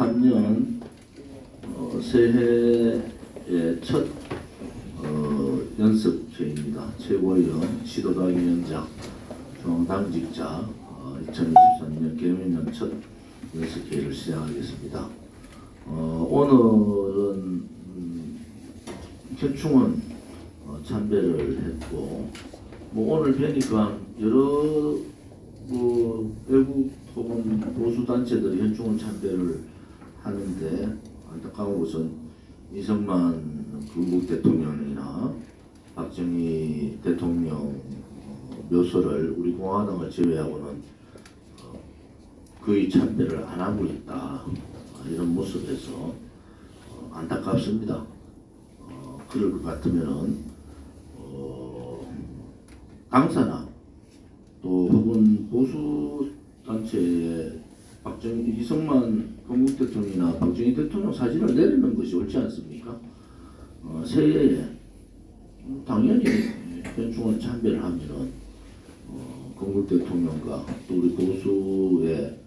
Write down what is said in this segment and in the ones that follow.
2023년 새해의 첫 연습회입니다. 최고위원, 시도당위원장, 중앙당직자 2023년 개면년 첫 연습회를 시작하겠습니다. 오늘은 현충원 참배를 했고, 오늘 뵈니까 여러 외국 혹은 보수 단체들이 현충원 참배를 하는데, 안타까운 것은 이승만 건국 대통령이나 박정희 대통령 묘소를 우리 공화당을 제외하고는 거의 참배를 안 하고 있다, 이런 모습에서 안타깝습니다. 그럴 것 같으면은 당사나 또 혹은 보수 단체의 박정희, 이승만 건국 대통령이나 박정희 대통령 사진을 내리는 것이 옳지 않습니까? 새해에 당연히 현충원 참배를 하면은 건국 대통령과 또 우리 보수의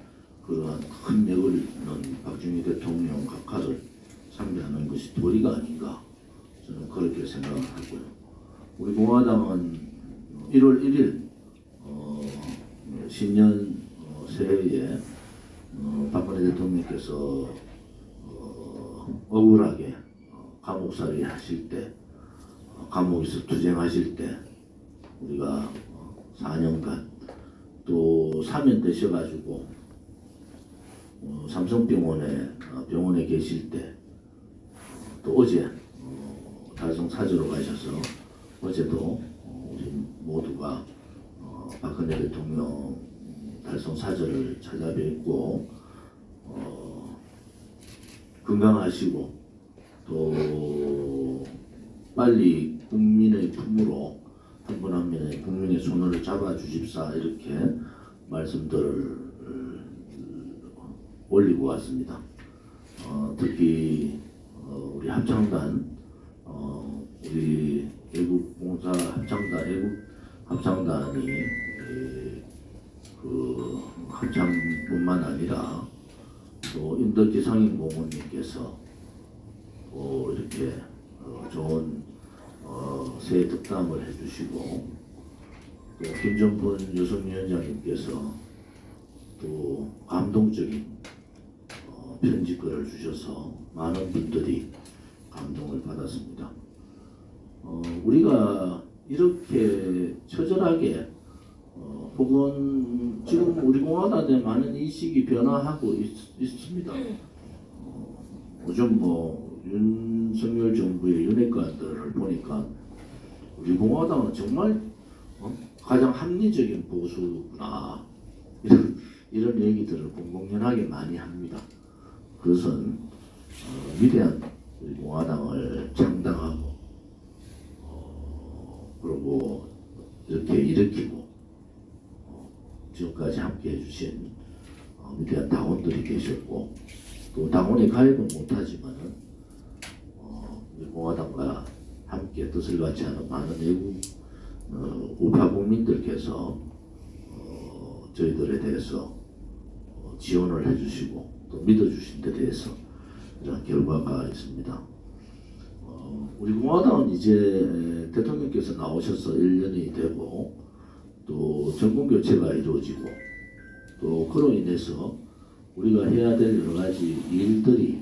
그러한 큰 맥을 잇는 박정희 대통령 각하를 참배하는 것이 도리가 아닌가, 저는 그렇게 생각을 하고요. 우리 공화당은 1월 1일 신년 새해에 박근혜 대통령께서 억울하게 감옥살이 하실 때, 감옥에서 투쟁하실 때 우리가 4년간 또 사면되셔가지고 삼성병원에 계실 때, 또 어제 달성 사저로 가셔서 어제도 우리 모두가 박근혜 대통령 달성 사저를 찾아뵙고 건강하시고 또 빨리 국민의 품으로 한 분 한 분의 국민의 손을 잡아주십사, 이렇게 말씀들을 올리고 왔습니다. 특히 우리 합창단, 우리 애국봉사 합창단이 그 합창뿐만 아니라 또 임덕기 상임고문님께서 이렇게 좋은 새해 덕담을 해주시고, 또 김정분 여성위원장님께서 또 감동적인 편지글을 주셔서 많은 분들이 감동을 받았습니다. 우리가 이렇게 처절하게 혹은 지금 우리 공화당에 많은 인식이 변화하고 있습니다. 요즘 윤석열 정부의 윤핵관들을 보니까 우리 공화당은 정말 가장 합리적인 보수구나, 이런 얘기들을 공공연하게 많이 합니다. 그것은 위대한 우리 공화당을 창당하고 그리고 이렇게 일으키고 지금까지 함께 해주신 위대한 당원들이 계셨고, 또 당원에 가입은 못하지만은 우리 공화당과 함께 뜻을 같이 하는 많은 외국 우파 국민들께서 저희들에 대해서 지원을 해주시고 또 믿어주신 데 대해서 이런 결과가 있습니다. 우리 공화당은 이제 대통령께서 나오셔서 1년이 되고 또 정권교체가 이루어지고, 또 그로 인해서 우리가 해야 될 여러 가지 일들이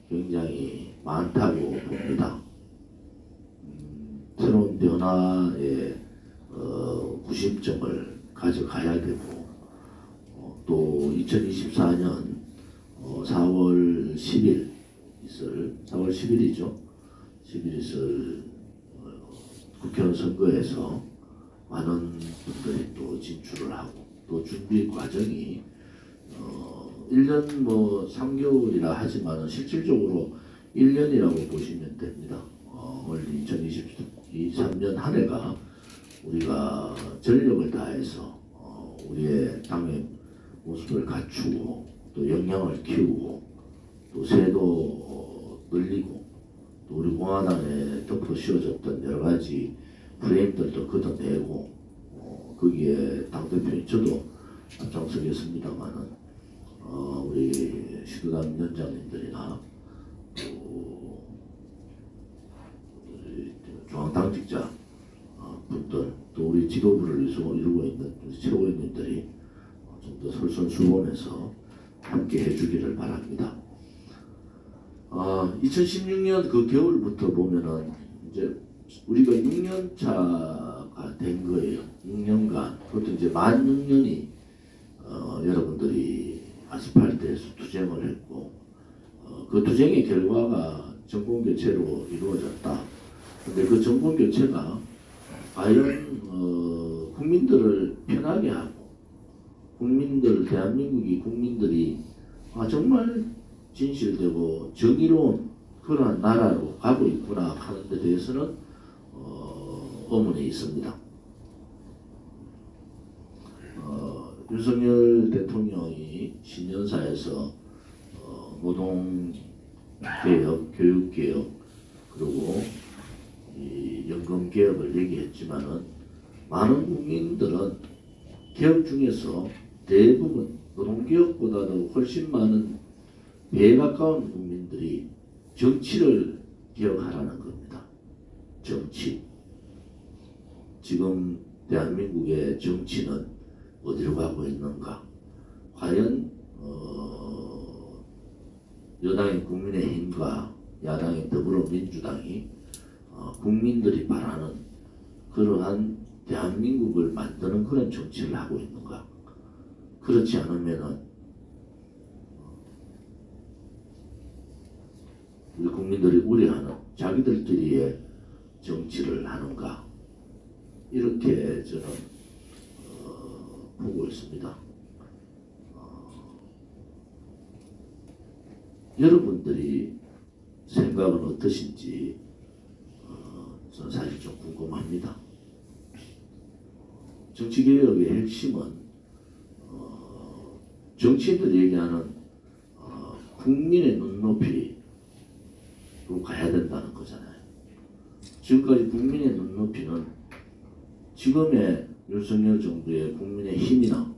굉장히 많다고 봅니다. 새로운 변화의 구심점을 가져가야 되고, 또 2024년 4월 10일 있을 4월 10일이죠. 10일 있을 국회의원 선거에서 많은 분들이 또 진출을 하고, 또 준비 과정이 1년 3개월이라 하지만 실질적으로 1년이라고 보시면 됩니다. 올 2023년 한 해가 우리가 전력을 다해서 우리의 당의 모습을 갖추고 또 역량을 키우고 또 세도 늘리고 또 우리 공화당에 덮어 씌워졌던 여러 가지 프레임들도 걷어내고 거기에 당대표인 저도 앞장서겠습니다만은 우리 시도당 위원장님들이나 또 중앙당직자 분들, 또 우리 지도부를 이루고 있는 최고위원님들이 좀 더 솔선수범해서 함께 해주기를 바랍니다. 2016년 그 겨울부터 보면은 이제 우리가 6년 차가 된 거예요. 6년간. 그것도 이제 만 6년이 여러분들이 아스팔트에서 투쟁을 했고, 그 투쟁의 결과가 정권교체로 이루어졌다. 근데 그 정권교체가 과연 국민들을 편하게 하고, 대한민국이 국민들이 정말 진실되고 정의로운 그러한 나라로 가고 있구나 하는 데 대해서는 의문이 있습니다. 윤석열 대통령이 신년사에서 노동개혁, 교육개혁, 그리고 이 연금개혁을 얘기했지만은 많은 국민들은 개혁 중에서 대부분 노동개혁보다도 훨씬 많은 배에 가까운 국민들이 정치를 개혁하라는 겁니다. 정치. 지금 대한민국의 정치는 어디로 가고 있는가? 과연 여당의 국민의힘과 야당의 더불어민주당이 국민들이 바라는 그러한 대한민국을 만드는 그런 정치를 하고 있는가? 그렇지 않으면은 우리 국민들이 우려하는 자기들끼리의 정치를 하는가? 이렇게 저는 보고 있습니다. 여러분들이 생각은 어떠신지 저는 사실 좀 궁금합니다. 정치개혁의 핵심은 정치인들이 얘기하는 국민의 눈높이로 가야 된다는 거잖아요. 지금까지 국민의 눈높이는 지금의 윤석열 정부의 국민의힘이나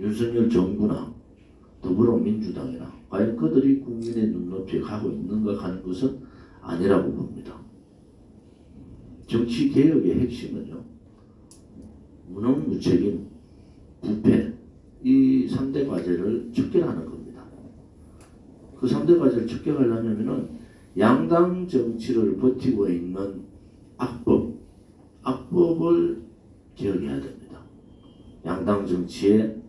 윤석열 정부나 더불어민주당이나 과연 그들이 국민의 눈높이에 가고 있는가 하는 것은 아니라고 봅니다. 정치개혁의 핵심은요, 무능무책임, 부패, 이 3대 과제를 척결하는 겁니다. 그 3대 과제를 척결하려면은 양당 정치를 버티고 있는 악법을 개혁해야 됩니다. 양당 정치의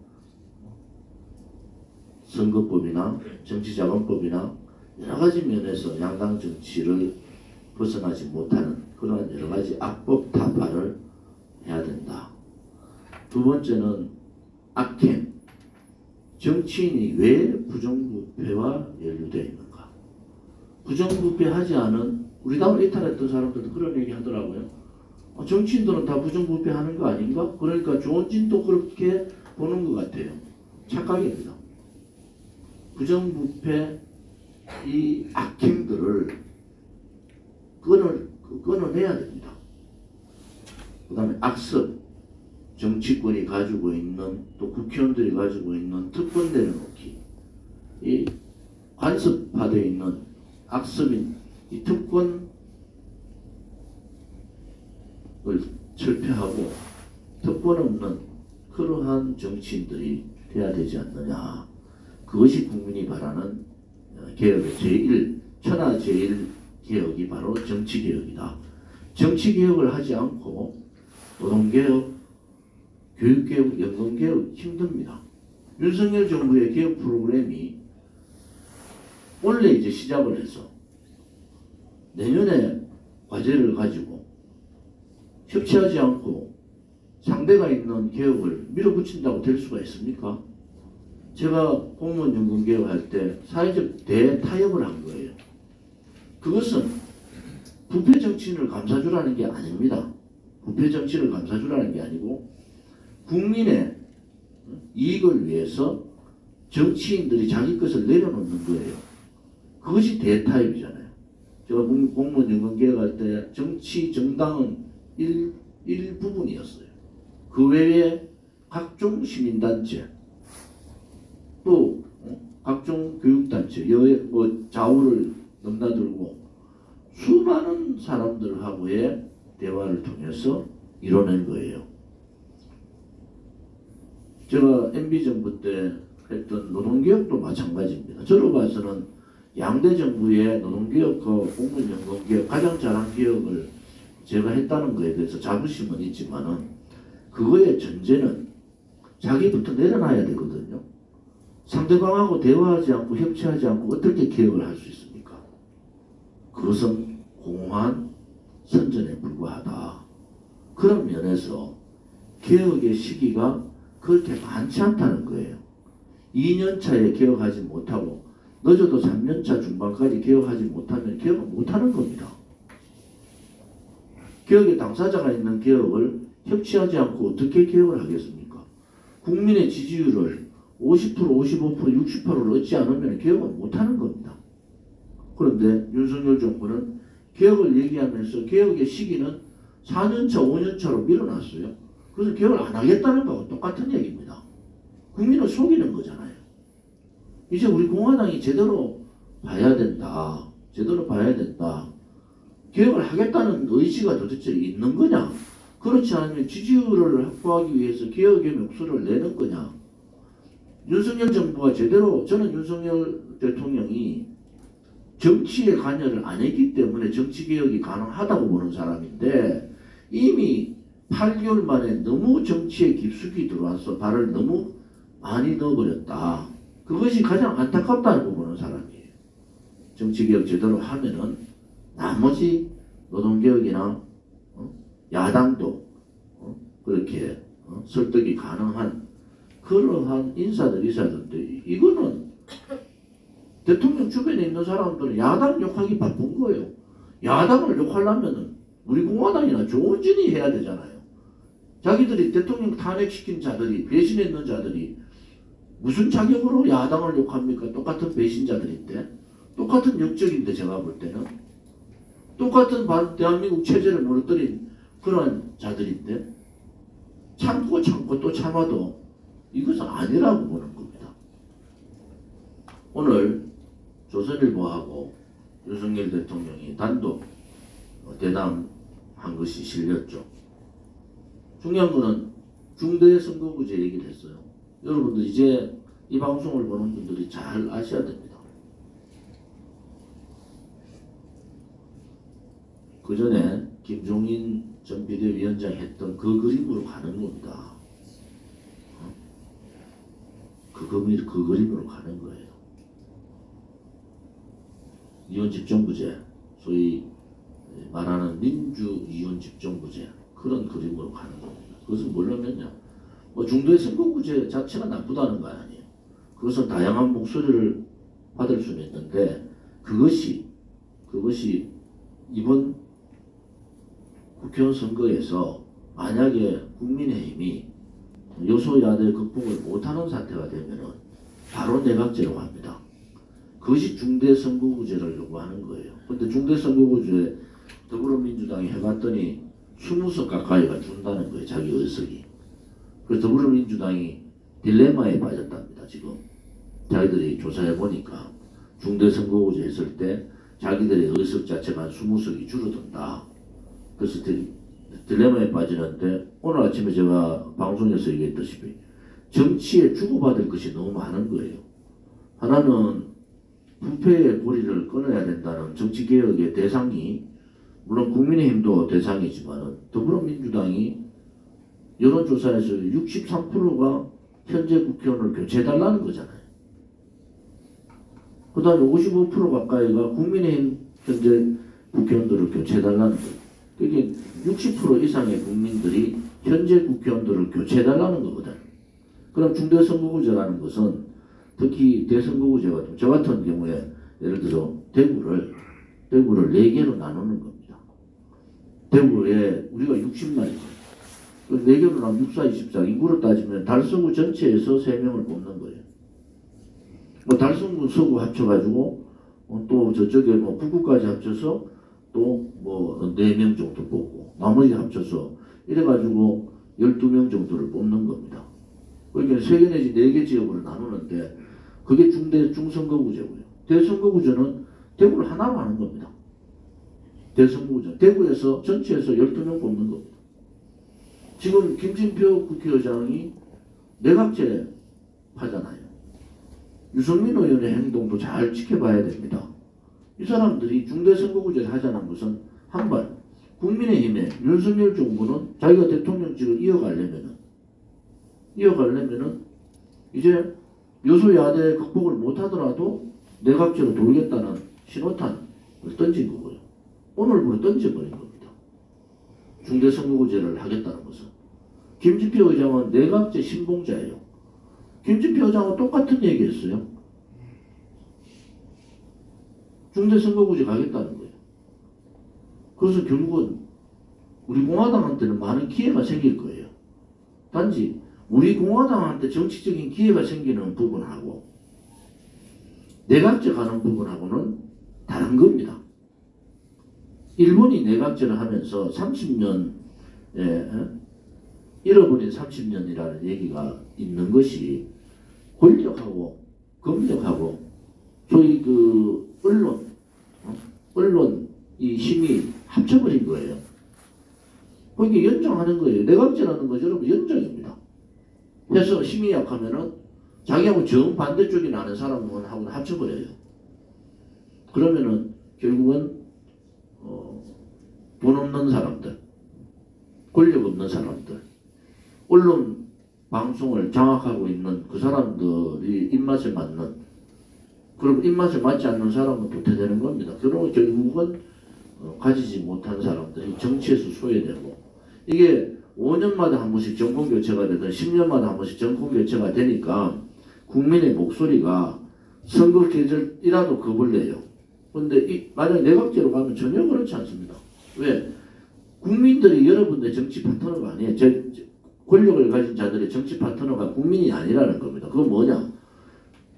선거법이나 정치자금법이나 여러 가지 면에서 양당 정치를 벗어나지 못하는 그런 여러 가지 악법 타파를 해야 된다. 두 번째는 악행. 정치인이 왜 부정부패와 연루되어 있는가? 부정부패하지 않은 우리 당을 이탈했던 사람들도 그런 얘기 하더라고요. 정치인들은 다 부정부패하는 거 아닌가? 그러니까 조원진도 그렇게 보는 것 같아요. 착각입니다. 부정부패 이 악행들을 끊어내야 됩니다. 그 다음에 악습, 정치권이 가지고 있는 또 국회의원들이 가지고 있는 특권 내려놓기, 이 간섭화되어 있는 악습인 이 특권을 철폐하고 특권 없는 그러한 정치인들이 돼야 되지 않느냐. 그것이 국민이 바라는 개혁의 천하 제일 개혁이 바로 정치개혁이다. 정치개혁을 하지 않고 노동개혁, 교육개혁, 연금개혁 힘듭니다. 윤석열 정부의 개혁 프로그램이 원래 이제 시작을 해서 내년에 과제를 가지고 협치하지 않고 상대가 있는 개혁을 밀어붙인다고 될 수가 있습니까? 제가 공무원 연금 개혁할 때 사회적 대타협을 한 거예요. 그것은 부패 정치인을 감싸주라는 게 아닙니다. 부패 정치인을 감싸주라는 게 아니고 국민의 이익을 위해서 정치인들이 자기 것을 내려놓는 거예요. 그것이 대타협이잖아요. 제가 공무원 연금 개혁할 때 정당은 일부분이었어요. 그 외에 각종 시민단체 또 각종 교육단체, 좌우를 넘나들고 수많은 사람들하고의 대화를 통해서 이뤄낸 거예요. 제가 MB정부 때 했던 노동개혁도 마찬가지입니다. 저로 봐서는 양대 정부의 노동개혁과 공무원연금개혁 가장 잘한 개혁을 제가 했다는 거에 대해서 자부심은 있지만은 그거의 전제는 자기부터 내려놔야 되거든요. 상대방하고 대화하지 않고 협치하지 않고 어떻게 개혁을 할 수 있습니까? 그것은 공허한 선전에 불과하다. 그런 면에서 개혁의 시기가 그렇게 많지 않다는 거예요. 2년 차에 개혁하지 못하고 늦어도 3년 차 중반까지 개혁하지 못하면 개혁을 못하는 겁니다. 개혁의 당사자가 있는 개혁을 협치하지 않고 어떻게 개혁을 하겠습니까? 국민의 지지율을 50%, 55%, 60%를 얻지 않으면 개혁을 못하는 겁니다. 그런데 윤석열 정부는 개혁을 얘기하면서 개혁의 시기는 4년차, 5년차로 밀어놨어요. 그래서 개혁을 안 하겠다는 거하고 똑같은 얘기입니다. 국민을 속이는 거잖아요. 이제 우리 공화당이 제대로 봐야 된다. 제대로 봐야 된다. 개혁을 하겠다는 의지가 도대체 있는 거냐? 그렇지 않으면 지지율을 확보하기 위해서 개혁의 목소리를 내는 거냐? 윤석열 정부가 제대로, 저는 윤석열 대통령이 정치에 관여를 안 했기 때문에 정치개혁이 가능하다고 보는 사람인데 이미 8개월 만에 너무 정치에 깊숙이 들어와서 발을 너무 많이 넣어버렸다. 그것이 가장 안타깝다고 보는 사람이에요. 정치개혁 제대로 하면은 나머지 노동개혁이나 야당도 그렇게 설득이 가능한 그러한 인사들 있었는데 이거는 대통령 주변에 있는 사람들은 야당 욕하기 바쁜 거예요. 야당을 욕하려면은 우리 공화당이나 조원진이 해야 되잖아요. 자기들이 대통령 탄핵시킨 자들이, 배신했는 자들이 무슨 자격으로 야당을 욕합니까? 똑같은 배신자들인데, 똑같은 역적인데 제가 볼 때는 똑같은 대한민국 체제를 무너뜨린 그런 자들인데 참고 또 참아도 이것은 아니라고 보는 겁니다. 오늘 조선일보하고 윤석열 대통령이 단독 대담한 것이 실렸죠. 중요한 거는 중대선거구제 얘기를 했어요. 여러분들 이제 이 방송을 보는 분들이 잘 아셔야 됩니다. 그 전에 김종인 전 비대위원장이 했던 그 그림으로 가는 겁니다. 그 그림으로 가는 거예요. 이혼집정부제, 소위 말하는 민주이혼집정부제, 그런 그림으로 가는 겁니다. 그것은 뭐냐면요, 중도선거구제 자체가 나쁘다는 거 아니에요. 그것은 다양한 목소리를 받을 수는 있는데 그것이 이번 국회의원 선거에서 만약에 국민의힘이 여소야대 극복을 못하는 사태가 되면은 바로 내각제로 갑니다. 그것이 중대선거구제를 요구하는 거예요. 근데 중대선거구제 더불어민주당이 해봤더니 20석 가까이가 준다는 거예요. 자기 의석이. 그래서 더불어민주당이 딜레마에 빠졌답니다. 지금 자기들이 조사해보니까 중대선거구제 했을 때 자기들의 의석 자체가 한 20석이 줄어든다. 그래서 딜레마에 빠지는데 오늘 아침에 제가 방송에서 얘기했다시피 정치에 주고받을 것이 너무 많은 거예요. 하나는 부패의 고리를 끊어야 된다는 정치개혁의 대상이, 물론 국민의힘도 대상이지만 더불어민주당이 여론조사에서 63%가 현재 국회의원을 교체해달라는 거잖아요. 그 다음에 55% 가까이가 국민의힘 현재 국회의원들을 교체해달라는 거예요. 그게 60% 이상의 국민들이 현재 국회의원들을 교체해달라는 거거든. 그럼 중대선거구제라는 것은 특히 대선거구제가 저 같은 경우에 예를 들어 대구를 4개로 나누는 겁니다. 대구에 우리가 60만이죠. 4개로 나누면 6, 4, 24 인구로 따지면 달서구 전체에서 3명을 뽑는 거예요. 달서구 서구 합쳐가지고 또 저쪽에 북구까지 합쳐서 또 4명 정도 뽑고 나머지 합쳐서 이래가지고 12명 정도를 뽑는 겁니다. 그러니까 3개 내지 4개 지역으로 나누는데 그게 중선거구제고요. 대선거구제는 대구를 하나로 하는 겁니다. 대선거구제. 대구에서 전체에서 12명 뽑는 겁니다. 지금 김진표 국회의장이 내각제 하잖아요. 유승민 의원의 행동도 잘 지켜봐야 됩니다. 이 사람들이 중대선거구제를 하자는 것은 한발 국민의힘의 윤석열 정부는 자기가 대통령직을 이어가려면은 이제 여소야대 극복을 못하더라도 내각제로 돌겠다는 신호탄을 던진 거고요. 오늘부로 던져버린 겁니다. 중대선거구제를 하겠다는 것은. 김진표 의장은 내각제 신봉자예요. 김진표 의장은 똑같은 얘기했어요. 중대선거구제 가겠다는 거예요. 그래서 결국은 우리 공화당한테는 많은 기회가 생길 거예요. 단지 우리 공화당한테 정치적인 기회가 생기는 부분하고 내각제 가는 부분하고는 다른 겁니다. 일본이 내각제를 하면서 30년 잃어버린 30년이라는 얘기가 있는 것이 권력하고 검력하고 소위 그 언론 이 힘이 합쳐버린 거예요. 거기에 연정하는 거예요. 내각제라는 것이 여러분 연정입니다. 해서 힘이 약하면은 자기하고 정반대쪽이 나는 사람하고는 합쳐버려요. 그러면은 결국은 돈 없는 사람들, 권력 없는 사람들, 언론 방송을 장악하고 있는 그 사람들이 입맛에 맞는, 그럼 입맛에 맞지 않는 사람은 도태되는 겁니다. 그러면 결국은 가지지 못한 사람들이 정치에서 소외되고, 이게 5년마다 한 번씩 정권 교체가 되든 10년마다 한 번씩 정권 교체가 되니까 국민의 목소리가 선거 계절이라도 겁을 내요. 그런데 만약 내각제로 가면 전혀 그렇지 않습니다. 왜? 국민들이 여러분의 정치 파트너가 아니에요. 권력을 가진 자들의 정치 파트너가 국민이 아니라는 겁니다. 그건 뭐냐?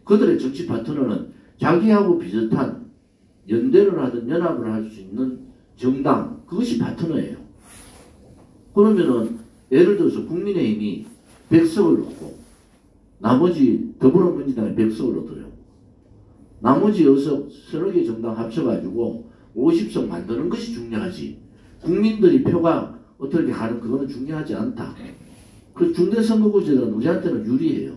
그들의 정치 파트너는 자기하고 비슷한 연대를 하든 연합을 할 수 있는 정당, 그것이 파트너예요. 그러면은 예를 들어서 국민의힘이 100석을 얻고 나머지 더불어민주당이 100석을 얻어요. 나머지 6석 서너 개 정당 합쳐가지고 50석 만드는 것이 중요하지. 국민들이 표가 어떻게 가는 그거는 중요하지 않다. 그 중대선거구제는 우리한테는 유리해요.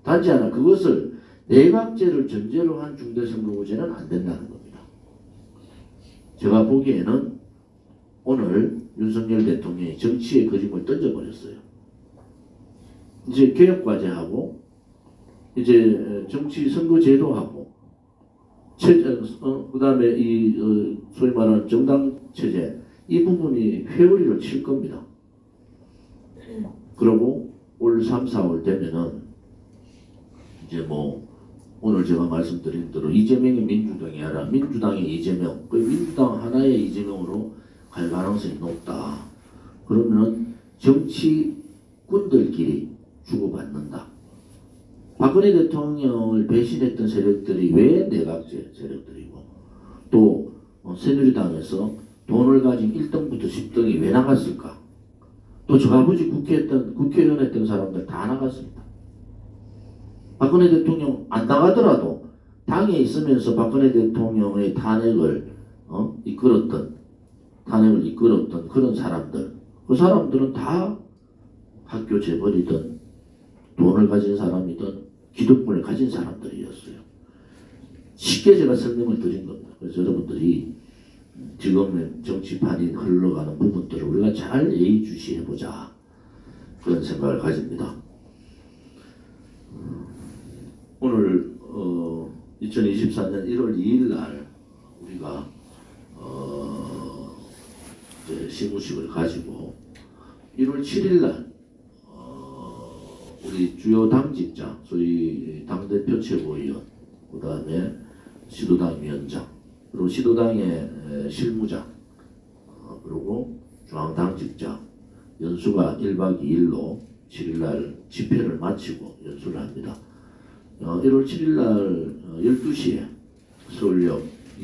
단지 하나, 그것을 내각제를 전제로 한 중대선거구제는 안 된다는 겁니다. 제가 보기에는 오늘 윤석열 대통령이 정치의 그림을 던져버렸어요. 이제 개혁과제하고 이제 정치 선거제도하고 그 다음에 이 소위 말하는 정당체제, 이 부분이 회오리를 칠 겁니다. 그리고 올 3, 4월 되면은 이제 뭐 오늘 제가 말씀드린 대로 이재명이 민주당이 아니라 민주당의 이재명, 그 민주당 하나의 이재명으로 갈 가능성이 높다. 그러면은 정치군들끼리 주고받는다. 박근혜 대통령을 배신했던 세력들이 왜 내각제 세력들이고, 또 새누리당에서 돈을 가진 1등부터 10등이 왜 나갔을까? 또 저 아버지 국회의원 했던 사람들 다 나갔습니다. 박근혜 대통령 안 나가더라도 당에 있으면서 박근혜 대통령의 탄핵을 이끌었던 그런 사람들, 그 사람들은 다 학교 재벌이든 돈을 가진 사람이든 기득권을 가진 사람들이었어요. 쉽게 제가 설명을 드린 겁니다. 그래서 여러분들이 지금 정치판이 흘러가는 부분들을 우리가 잘 예의주시해보자, 그런 생각을 가집니다. 오늘 2024년 1월 2일 날 우리가 이제 시무식을 가지고 1월 7일 날 우리 주요 당직자, 소위 당대표 최고위원, 그 다음에 시도당 위원장, 그리고 시도당의 실무장, 그리고 중앙당직자 연수가 1박 2일로 7일날 집회를 마치고 연수를 합니다. 1월 7일날 12시에 서울역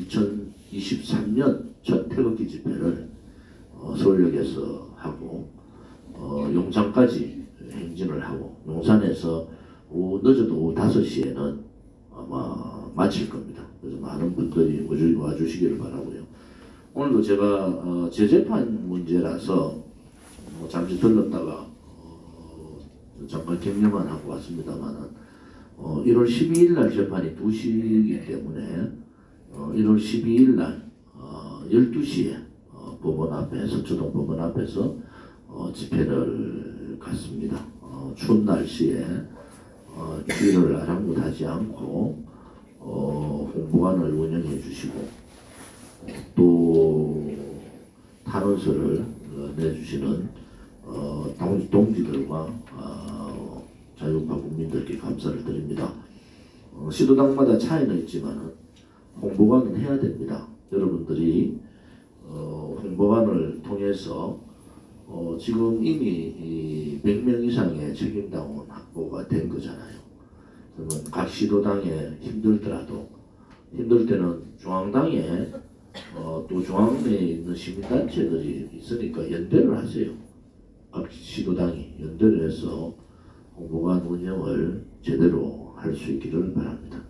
2023년 첫 태극기 집회를 서울역에서 하고 용산까지 행진을 하고, 용산에서 늦어도 오후 5시에는 아마 마칠 겁니다. 그래서 많은 분들이 와주시기를 바라고요. 오늘도 제가 재재판 문제라서 잠시 들렀다가 잠깐 격려만 하고 왔습니다만은 1월 12일 날 재판이 2시이기 때문에 1월 12일 날 12시에 법원 앞에 서초동 법원 앞에서 집회를 갔습니다. 추운 날씨에 추위를 아랑곳하지 않고 홍보관을 운영해 주시고 또 탄원서를 내주시는 동지들과 자유파 국민들께 감사를 드립니다. 시도당마다 차이는 있지만 홍보관은 해야 됩니다. 여러분들이 홍보관을 통해서 지금 이미 100명 이상의 책임당원 확보가 된 거잖아요. 그러면 각 시도당에 힘들더라도 힘들 때는 중앙당에 또 중앙내에 있는 시민단체들이 있으니까 연대를 하세요. 각 시도당이 연대를 해서 홍보관 운영을 제대로 할 수 있기를 바랍니다.